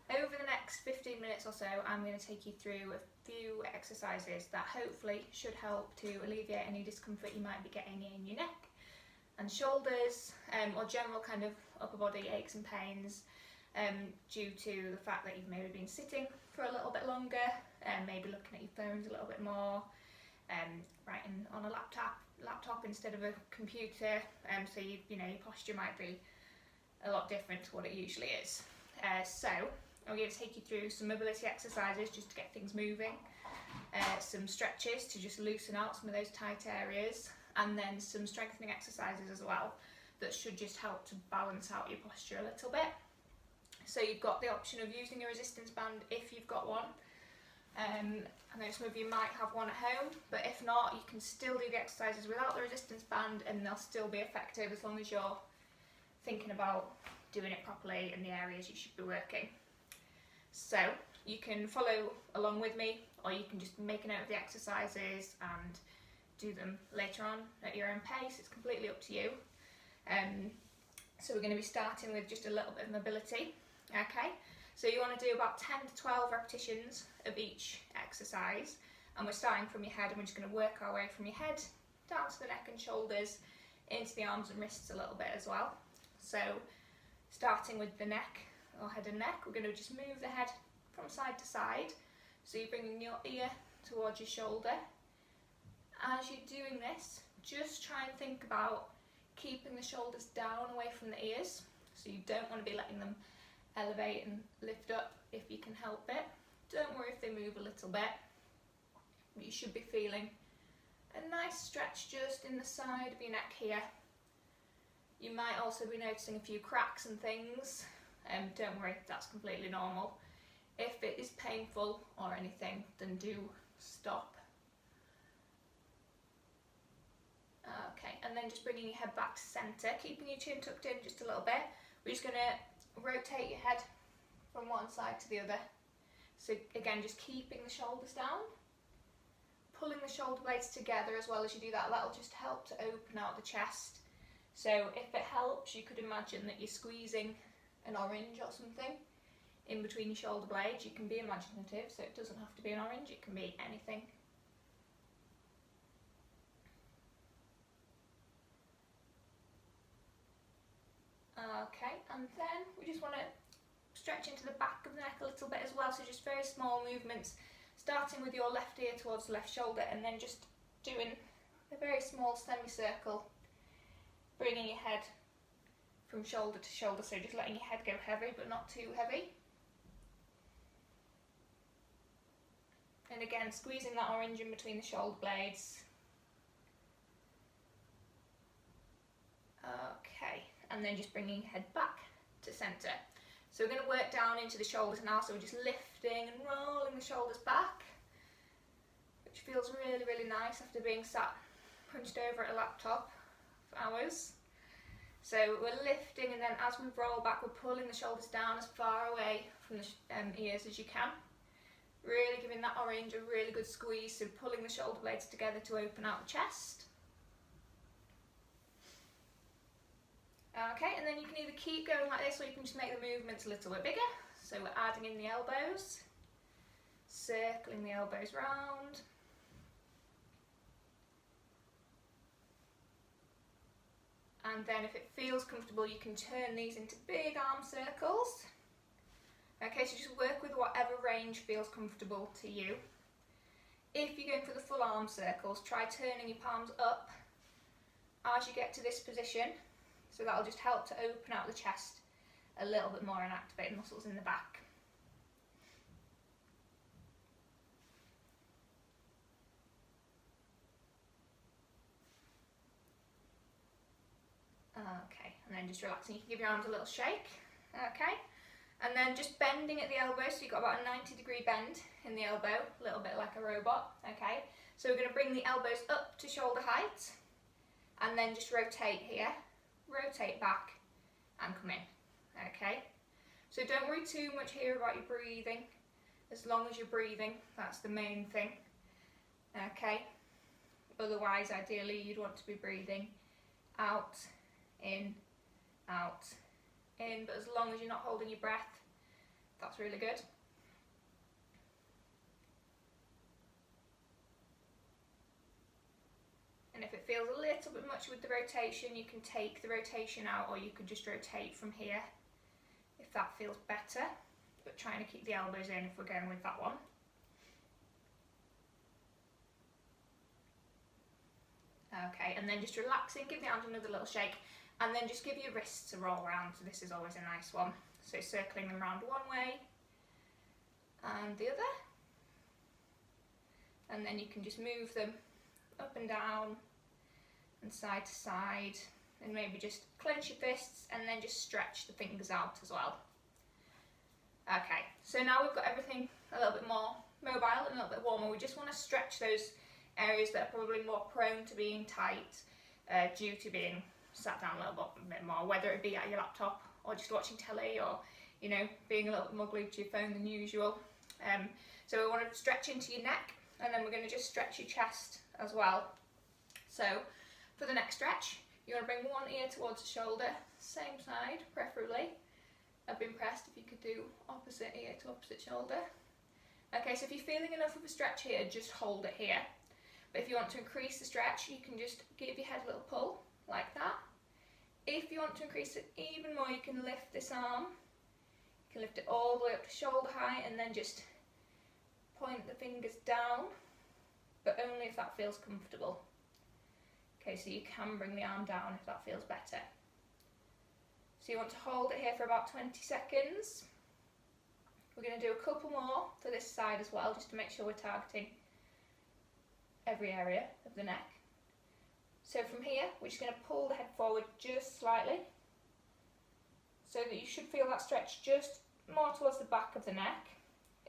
Over the next 15 minutes or so, I'm going to take you through a few exercises that hopefully should help to alleviate any discomfort you might be getting in your neck and shoulders, or general kind of upper body aches and pains due to the fact that you've maybe been sitting for a little bit longer, maybe looking at your phones a little bit more, writing on a laptop instead of a computer, so you know, your posture might be a lot different to what it usually is. So I'm going to take you through some mobility exercises just to get things moving, some stretches to just loosen out some of those tight areas, and then some strengthening exercises as well that should just help to balance out your posture a little bit. So you've got the option of using a resistance band if you've got one. I know some of you might have one at home, but if not, you can still do the exercises without the resistance band and they'll still be effective as long as you're thinking about doing it properly in the areas you should be working. So you can follow along with me, or you can just make a note of the exercises and do them later on at your own pace. It's completely up to you. So we're going to be starting with just a little bit of mobility. Okay, so you want to do about 10 to 12 repetitions of each exercise, and we're starting from your head, and we're just going to work our way from your head down to the neck and shoulders, into the arms and wrists a little bit as well. So starting with the neck, or head and neck, we're going to just move the head from side to side, so you're bringing your ear towards your shoulder. As you're doing this, just try and think about keeping the shoulders down away from the ears, so you don't want to be letting them elevate and lift up if you can help it. Don't worry if they move a little bit, but you should be feeling a nice stretch just in the side of your neck here. You might also be noticing a few cracks and things. Don't worry, that's completely normal. If it is painful or anything, then do stop. Okay, and then just bringing your head back to centre, keeping your chin tucked in just a little bit. We're just going to rotate your head from one side to the other. So again, just keeping the shoulders down, pulling the shoulder blades together as well as you do that. That'll just help to open out the chest. So if it helps, you could imagine that you're squeezing an orange or something in between your shoulder blades. You can be imaginative, so it doesn't have to be an orange, it can be anything. Okay, and then we just want to stretch into the back of the neck a little bit as well, so just very small movements, starting with your left ear towards the left shoulder, and then just doing a very small semicircle, bringing your head from shoulder to shoulder, so just letting your head go heavy but not too heavy. And again, squeezing that orange in between the shoulder blades. Okay, and then just bringing your head back to centre. So we're going to work down into the shoulders now, so we're just lifting and rolling the shoulders back, which feels really, really nice after being sat hunched over at a laptop for hours. So we're lifting, and then as we roll back, we're pulling the shoulders down as far away from the ears as you can. Really giving that orange a really good squeeze, so pulling the shoulder blades together to open out the chest. Okay, and then you can either keep going like this, or you can just make the movements a little bit bigger. So we're adding in the elbows, circling the elbows round. And then if it feels comfortable, you can turn these into big arm circles. Okay, so just work with whatever range feels comfortable to you. If you're going for the full arm circles, try turning your palms up as you get to this position. So that'll just help to open out the chest a little bit more and activate the muscles in the back. Okay, and then just relaxing. You can give your arms a little shake. Okay, and then just bending at the elbow, so you've got about a 90-degree bend in the elbow, a little bit like a robot. Okay, so we're going to bring the elbows up to shoulder height, and then just rotate here, rotate back, and come in. Okay, so don't worry too much here about your breathing. As long as you're breathing, that's the main thing. Okay, otherwise ideally you'd want to be breathing out, in, but as long as you're not holding your breath, That's really good. And if it feels a little bit much with the rotation, you can take the rotation out, or you could just rotate from here if that feels better. But trying to keep the elbows in if we're going with that one. Okay, and then just relaxing, give the arms another little shake, and then just give your wrists a roll around. So this is always a nice one. So circling them around one way and the other. And then you can just move them up and down and side to side, and maybe just clench your fists and then just stretch the fingers out as well. Okay, so now we've got everything a little bit more mobile and a little bit warmer. We just want to stretch those areas that are probably more prone to being tight due to being sat down a little bit more, whether it be at your laptop or just watching telly, or you know, being a little bit more glued to your phone than usual. So we want to stretch into your neck, and then we're going to just stretch your chest as well. So for the neck stretch, you want to bring one ear towards the shoulder, same side preferably. I'd be impressed if you could do opposite ear to opposite shoulder. Okay, so if you're feeling enough of a stretch here, just hold it here. But if you want to increase the stretch, you can just give your head a little pull, like that. If you want to increase it even more, you can lift this arm. You can lift it all the way up to shoulder height, and then just point the fingers down, but only if that feels comfortable. Okay, so you can bring the arm down if that feels better. So you want to hold it here for about 20 seconds. We're going to do a couple more for this side as well, just to make sure we're targeting every area of the neck. So from here, we're just going to pull the head forward just slightly, so that you should feel that stretch just more towards the back of the neck.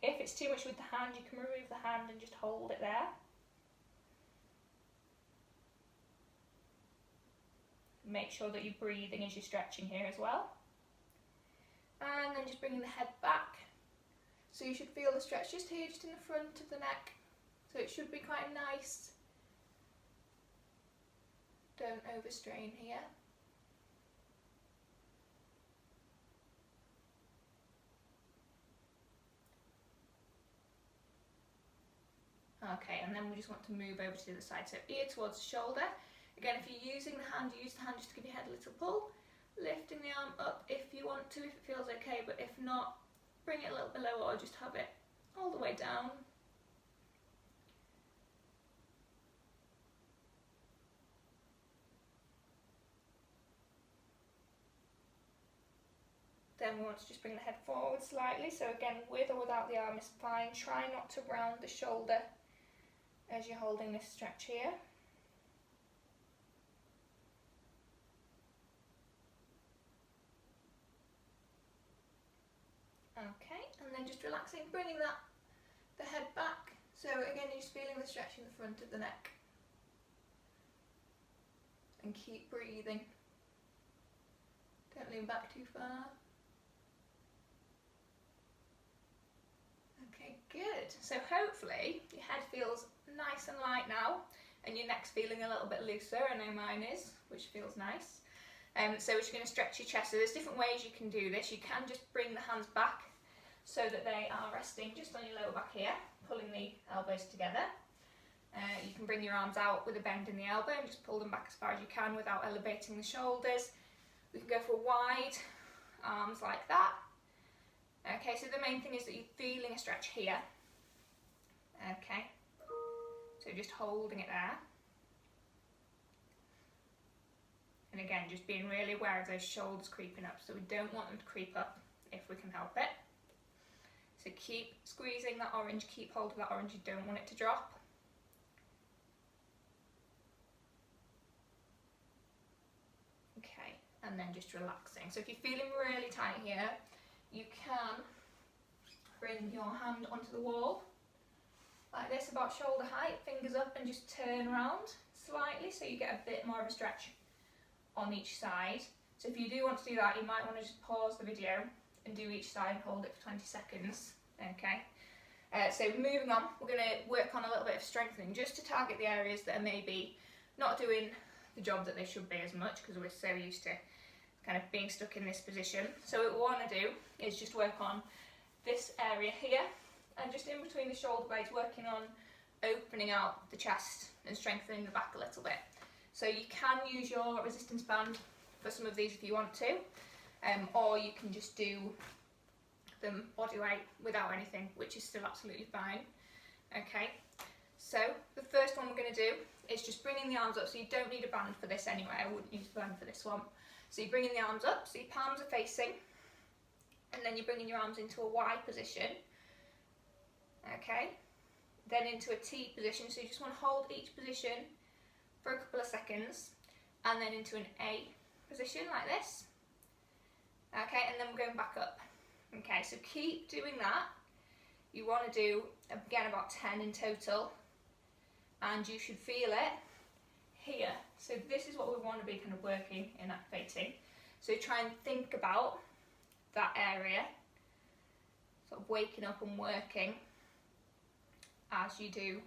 If it's too much with the hand, you can remove the hand and just hold it there. Make sure that you're breathing as you're stretching here as well. And then just bringing the head back. So you should feel the stretch just here, just in the front of the neck. So it should be quite nice. Don't overstrain here. Okay, and then we just want to move over to the other side. So ear towards the shoulder. Again, if you're using the hand, use the hand just to give your head a little pull. Lifting the arm up if you want to, if it feels okay, but if not, bring it a little below, or just have it all the way down. Then we want to just bring the head forward slightly. So again, with or without the arm is fine. Try not to round the shoulder as you're holding this stretch here. Okay, and then just relaxing, bringing the head back. So again, you're just feeling the stretch in the front of the neck. And keep breathing. Don't lean back too far. Okay, good. So hopefully your head feels nice and light now, and your neck's feeling a little bit looser. I know mine is, which feels nice. So we're just going to stretch your chest. So there's different ways you can do this. You can just bring the hands back so that they are resting just on your lower back here, pulling the elbows together. You can bring your arms out with a bend in the elbow and just pull them back as far as you can without elevating the shoulders. We can go for wide arms like that. Okay, so the main thing is that you're feeling a stretch here. Okay, so just holding it there. And again, just being really aware of those shoulders creeping up. So we don't want them to creep up if we can help it. So keep squeezing that orange, keep hold of that orange, you don't want it to drop. Okay, and then just relaxing. So if you're feeling really tight here, you can bring your hand onto the wall, like this, about shoulder height, fingers up, and just turn around slightly so you get a bit more of a stretch on each side. So if you do want to do that, you might want to just pause the video and do each side and hold it for 20 seconds. Okay, so moving on, we're going to work on a little bit of strengthening just to target the areas that are maybe not doing the job that they should be as much, because we're so used to kind of being stuck in this position. So what we want to do is just work on this area here, and just in between the shoulder blades, working on opening out the chest and strengthening the back a little bit. So you can use your resistance band for some of these if you want to, or you can just do them body weight without anything, which is still absolutely fine. Okay, so the first one we're going to do is just bringing the arms up. So you don't need a band for this anyway, I wouldn't use a band for this one. So you're bringing the arms up, so your palms are facing, and then you're bringing your arms into a Y position. Okay, then into a T position, so you just want to hold each position for a couple of seconds, and then into an A position like this. Okay, and then we're going back up. Okay, so keep doing that. You want to do, again, about 10 in total, and you should feel it here. So this is what we want to be kind of working and activating. So try and think about that area, sort of waking up and working as you do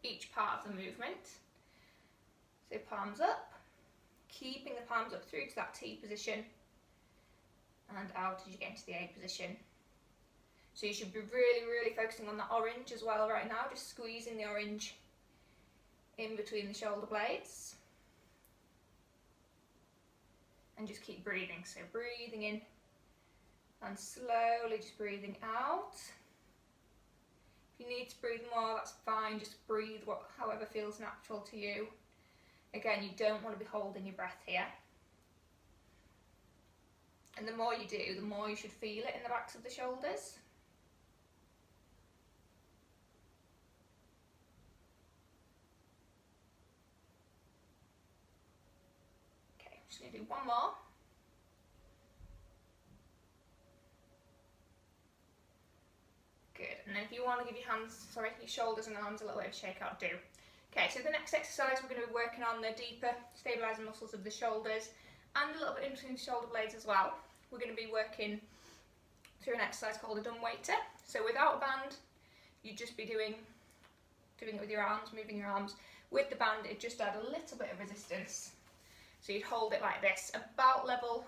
each part of the movement. So palms up, keeping the palms up through to that T position, and out as you get into the A position. So you should be really, really focusing on that orange as well right now, just squeezing the orange in between the shoulder blades. And just keep breathing, so breathing in and slowly just breathing out. If you need to breathe more, that's fine, just breathe however feels natural to you. Again, you don't want to be holding your breath here. And the more you do, the more you should feel it in the backs of the shoulders. Okay, I'm just going to do one more. Good, and then if you want to give your shoulders and arms a little bit of a shake out, do. Okay, so the next exercise we're going to be working on the deeper stabilising muscles of the shoulders and a little bit in between the shoulder blades as well. We're going to be working through an exercise called a dumb waiter. So without a band, you'd just be doing it with your arms, moving your arms. With the band, it just add a little bit of resistance. So you'd hold it like this, about level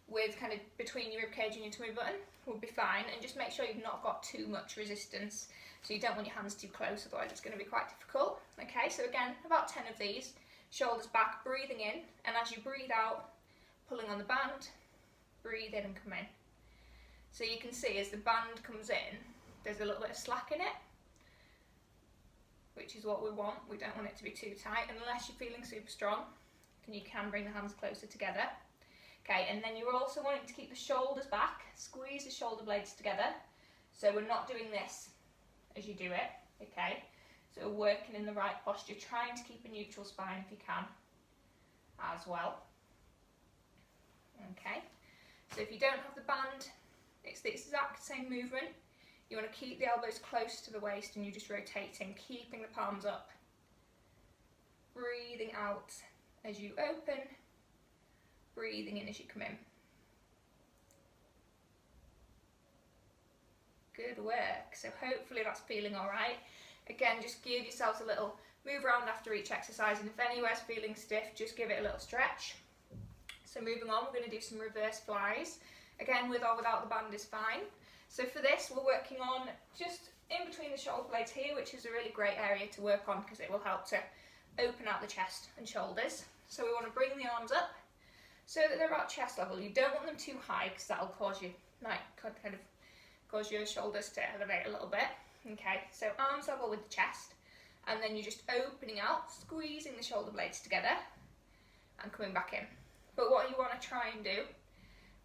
with kind of between your ribcage and your tummy button would be fine, and just make sure you've not got too much resistance. So you don't want your hands too close, otherwise it's going to be quite difficult. Okay, so again, about 10 of these, shoulders back, breathing in, and as you breathe out, pulling on the band, breathe in and come in. So you can see as the band comes in, there's a little bit of slack in it, which is what we want. We don't want it to be too tight, unless you're feeling super strong, then you can bring the hands closer together. Okay, and then you're also wanting to keep the shoulders back, squeeze the shoulder blades together. So we're not doing this as you do it, okay? So we're working in the right posture, trying to keep a neutral spine if you can as well. Okay, so if you don't have the band, it's the exact same movement. You want to keep the elbows close to the waist and you're just rotating, keeping the palms up. Breathing out as you open, breathing in as you come in. Good work. So hopefully that's feeling all right. Again, just give yourselves a little move around after each exercise, and if anywhere's feeling stiff, just give it a little stretch. So moving on, we're going to do some reverse flies. Again, with or without the band is fine. So for this, we're working on just in between the shoulder blades here, which is a really great area to work on because it will help to open out the chest and shoulders. So we want to bring the arms up so that they're about chest level. You don't want them too high because that'll cause you, kind of cause your shoulders to elevate a little bit. Okay, so arms level with the chest, and then you're just opening out, squeezing the shoulder blades together and coming back in. But what you want to try and do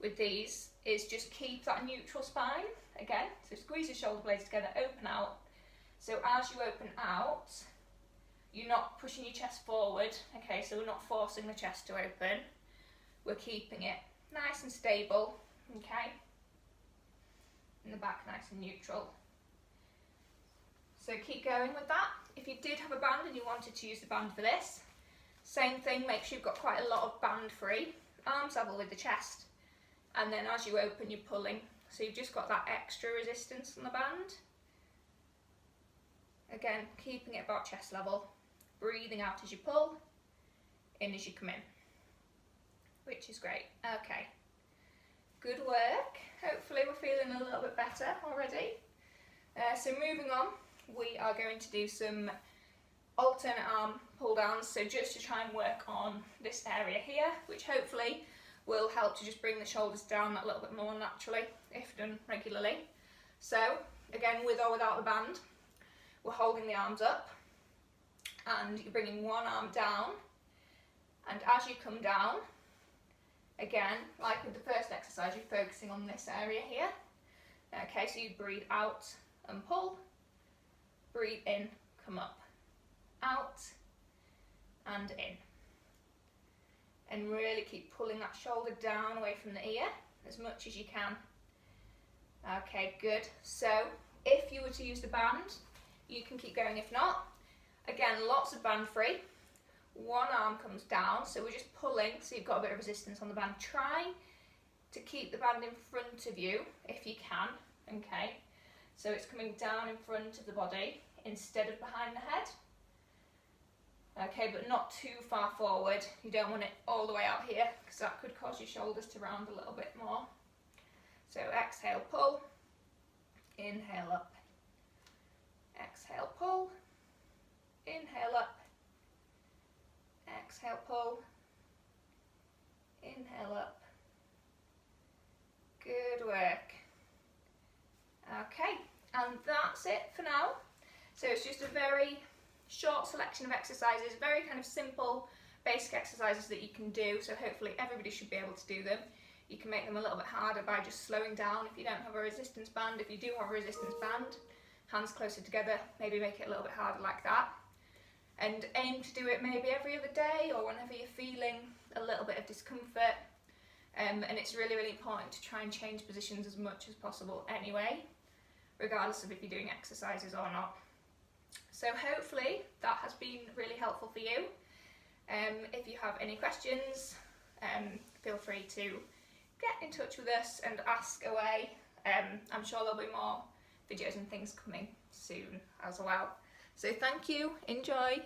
with these is just keep that neutral spine again. So squeeze your shoulder blades together, open out. So as you open out, you're not pushing your chest forward. Okay, so we're not forcing the chest to open. We're keeping it nice and stable. Okay, and the back nice and neutral. So keep going with that. If you did have a band and you wanted to use the band for this, same thing, make sure you've got quite a lot of band free, arms level with the chest, and then as you open you're pulling, so you've just got that extra resistance on the band. Again, keeping it about chest level, breathing out as you pull, in as you come in, which is great. Okay, Good work. Hopefully we're feeling a little bit better already. So moving on, we are going to do some alternate arm pull downs, so just to try and work on this area here, which hopefully will help to just bring the shoulders down a little bit more naturally if done regularly. So again, with or without the band, we're holding the arms up and you're bringing one arm down, and as you come down, again, like with the first exercise, you're focusing on this area here. Okay, so you breathe out and pull, breathe in, come up, out and in. And really keep pulling that shoulder down away from the ear as much as you can. Okay, good. So if you were to use the band, you can keep going. If not, again, lots of band free. One arm comes down, so we're just pulling, so you've got a bit of resistance on the band. Try to keep the band in front of you if you can, okay? So it's coming down in front of the body instead of behind the head. Okay, but not too far forward. You don't want it all the way out here because that could cause your shoulders to round a little bit more. So exhale, pull, inhale up, exhale, pull, inhale up, exhale, pull, inhale up. Good work. Okay, and that's it for now. So it's just a very short selection of exercises, very kind of simple basic exercises that you can do, so hopefully everybody should be able to do them. You can make them a little bit harder by just slowing down if you don't have a resistance band. If you do have a resistance band, hands closer together, maybe make it a little bit harder like that. And aim to do it maybe every other day or whenever you're feeling a little bit of discomfort. And it's really, really important to try and change positions as much as possible anyway, regardless of if you're doing exercises or not. So hopefully that has been really helpful for you. If you have any questions, feel free to get in touch with us and ask away. I'm sure there'll be more videos and things coming soon as well. So thank you, enjoy.